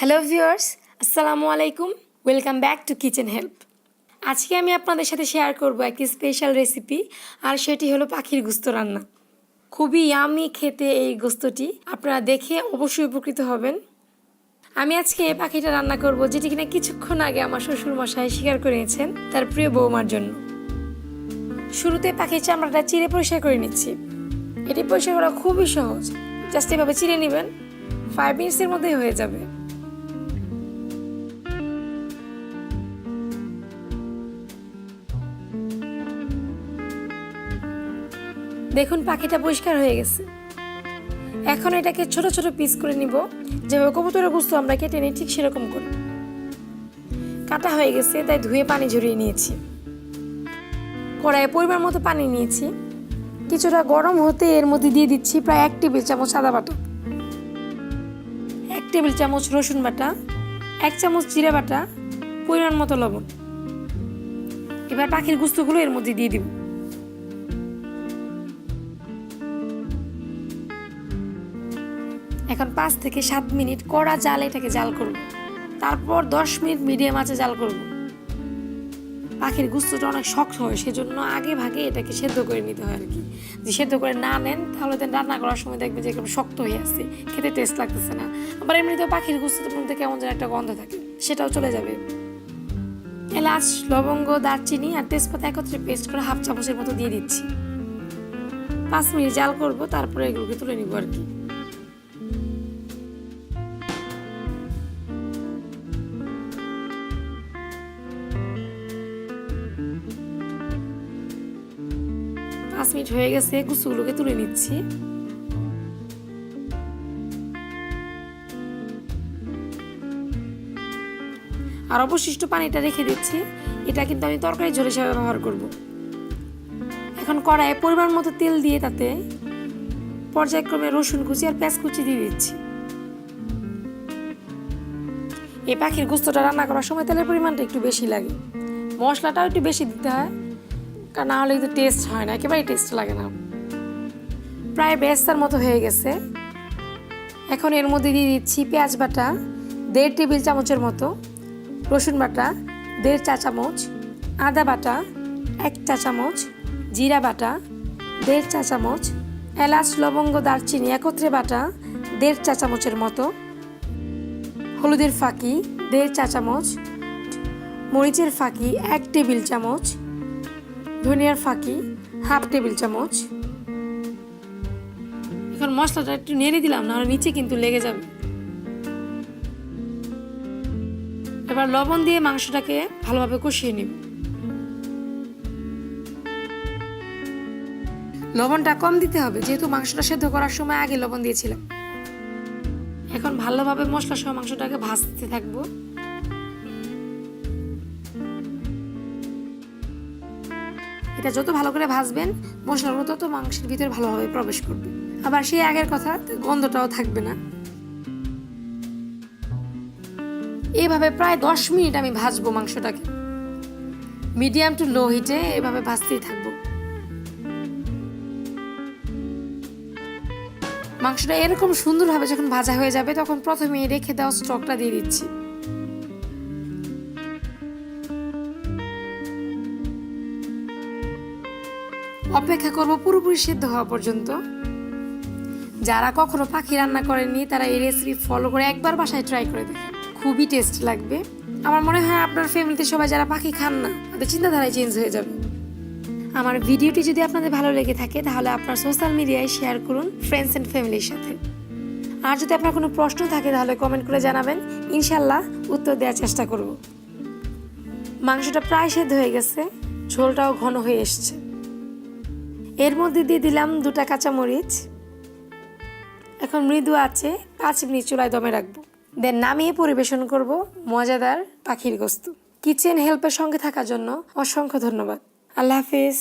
Hello viewers, আসসালামু আলাইকুম। Welcome back to kitchen help. আজকে আমি আপনাদের সাথে শেয়ার করব একটি স্পেশাল রেসিপি, আর সেটি হলো পাখির গোস্ত রান্না। খুবই ইয়ামি খেতে এই গোস্তটি, আপনারা দেখে অবশ্যই উপকৃত হবেন। আমি আজকে এই পাখিটা রান্না করব, যেটি কিনা কিছুক্ষণ আগে আমার শ্বশুর মশাই শিকার করে নিয়েছেন তার প্রিয় বৌমার জন্য। শুরুতে পাখির চামড়াটা চিড়ে পরিষ্কার করে নিচ্ছি। এটি পরিষ্কার করা খুবই সহজ, জাস্ট এভাবে চিড়ে নেবেন, 5 মিনিটসের মধ্যেই হয়ে যাবে। দেখুন পাখিটা পরিষ্কার হয়ে গেছে। এখন এটাকে ছোট ছোট পিস করে নিব, যেভাবে কবুতরের গোস্ত আমরা কেটে নিই ঠিক সেরকম করে। কাটা হয়ে গেছে, তাই ধুয়ে পানি ঝরিয়ে নিয়েছি। কড়াইয়ে পরিমাণ মতো পানি নিয়েছি। কিছুটা গরম হতে এর মধ্যে দিয়ে দিচ্ছি প্রায় 1 টেবিল চামচ আদা বাটা, 1 টেবিল চামচ রসুন বাটা, 1 চামচ জিরা বাটা, পরিমাণ মতো লবণ। এবার পাখির গোস্তগুলো এর মধ্যে দিয়ে দিব। এখন 5 থেকে 7 মিনিট কড়া জালে এটাকে জাল করব, তারপর 10 মিনিট মিডিয়াম আঁচে জাল করব। পাখির গোস্তটা অনেক শক্ত হয়, সেজন্য আগে ভাগে এটাকে সেদ্ধ করে নিতে হয় আর কি। যে সেদ্ধ করে না নেন তাহলে দেন রান্না করার সময় দেখবেন যে একদম শক্ত হয়ে আছে, খেতে টেস্ট লাগতেছে না। আবার এমনিতেও পাখির গোস্তটার মধ্যে কেমন যেন একটা গন্ধ থাকে, সেটাও চলে যাবে। এলাচ, লবঙ্গ, দারচিনি আর তেজপাতা একত্রে পেস্ট করে 1/2 চামচের মতো দিয়ে দিচ্ছি। 5 মিনিট জাল করব, তারপরে এগুলোকে তুলে নিব আর কি। মিনিট হয়ে গেছে, গোস্তগুলোকে তুলে নিচ্ছি। আর অবশিষ্ট পানিটা রেখে দিচ্ছি, এটা কিন্তু আমি তরকারি ঝোল হিসেবে ব্যবহার করব। এখন কড়াইয়ে পরিমাণ মতো তেল দিয়ে তাতে পর্যায়ক্রমে রসুন কুচি আর পেঁয়াজ কুচি দিয়ে দিচ্ছি। এই পাখির গোস্তটা রান্না করার সময় তেলের পরিমাণটা একটু বেশি লাগে, মশলাটাও একটু বেশি দিতে হয়, কারণ না হলে কিন্তু টেস্ট হয় না, একেবারেই টেস্ট লাগে না। প্রায় বেস্তার মতো হয়ে গেছে। এখন এর মধ্যে দিয়ে দিচ্ছি পেঁয়াজ বাটা 1.5 টেবিল চামচের মতো, রসুন বাটা 1.5 চা চামচ, আদা বাটা 1 চা চামচ, জিরা বাটা 1.5 চা চামচ, এলাচ, লবঙ্গ, দারচিনি একত্রে বাটা 1.5 চা চামচের মতো, হলুদের ফাঁকি 1.5 চা চামচ, মরিচের ফাঁকি 1 টেবিল চামচ, ধনিয়ার ফাঁকি 1/2 টেবিল চামচ। এখন মশলাটা একটু নেড়ে দিলাম, না হলে নিচে কিন্তু লেগে যাবে। এবার লবণ দিয়ে মাংসটাকে ভালোভাবে কষিয়ে নিব। লবণটা কম দিতে হবে, যেহেতু মাংসটা সেদ্ধ করার সময় আগে লবণ দিয়েছিলাম। এখন ভালোভাবে মশলা সহ মাংসটাকে ভাজতে থাকবো। এটা যত ভালো করে ভাজবেন, মশলাগুলো তত মাংসের ভিতরে ভালোভাবে প্রবেশ করবে। আবার সেই আগের কথা, গন্ধটাও থাকবে না। এইভাবে প্রায় 10 মিনিট আমি ভাজবো মাংসটাকে, মিডিয়াম টু লো হিটে এভাবে ভাজতেই থাকবো। মাংসটা এরকম সুন্দরভাবে যখন ভাজা হয়ে যাবে, তখন প্রথমে রেখে দেওয়া স্টকটা দিয়ে দিচ্ছি। অপেক্ষা করব পুরোপুরি সিদ্ধ হওয়া পর্যন্ত। যারা কখনো পাখি রান্না করেননি তারা এই রেসিপি ফলো করে একবার বাসায় ট্রাই করে দেখেন, খুবই টেস্ট লাগবে। আমার মনে হয় আপনার ফ্যামিলিতে সবাই যারা পাখি খান না, তাদের চিন্তাধারায় চেঞ্জ হয়ে যাবে। আমার ভিডিওটি যদি আপনাদের ভালো লেগে থাকে, তাহলে আপনার সোশ্যাল মিডিয়ায় শেয়ার করুন ফ্রেন্ডস অ্যান্ড ফ্যামিলির সাথে। আর যদি আপনার কোনো প্রশ্ন থাকে তাহলে কমেন্ট করে জানাবেন, ইনশাল্লাহ উত্তর দেওয়ার চেষ্টা করব। মাংসটা প্রায় সেদ্ধ হয়ে গেছে, ঝোলটাও ঘন হয়ে এসছে। এর মধ্যে দিয়ে দিলাম 2টা কাঁচামরিচ। এখন মৃদু আছে 5 মিনিট চুলায় দমে রাখবো, দেন নামিয়ে পরিবেশন করব মজাদার পাখির গোস্ত। কিচেন হেল্পের সঙ্গে থাকার জন্য অসংখ্য ধন্যবাদ। আল্লাহ হাফিজ।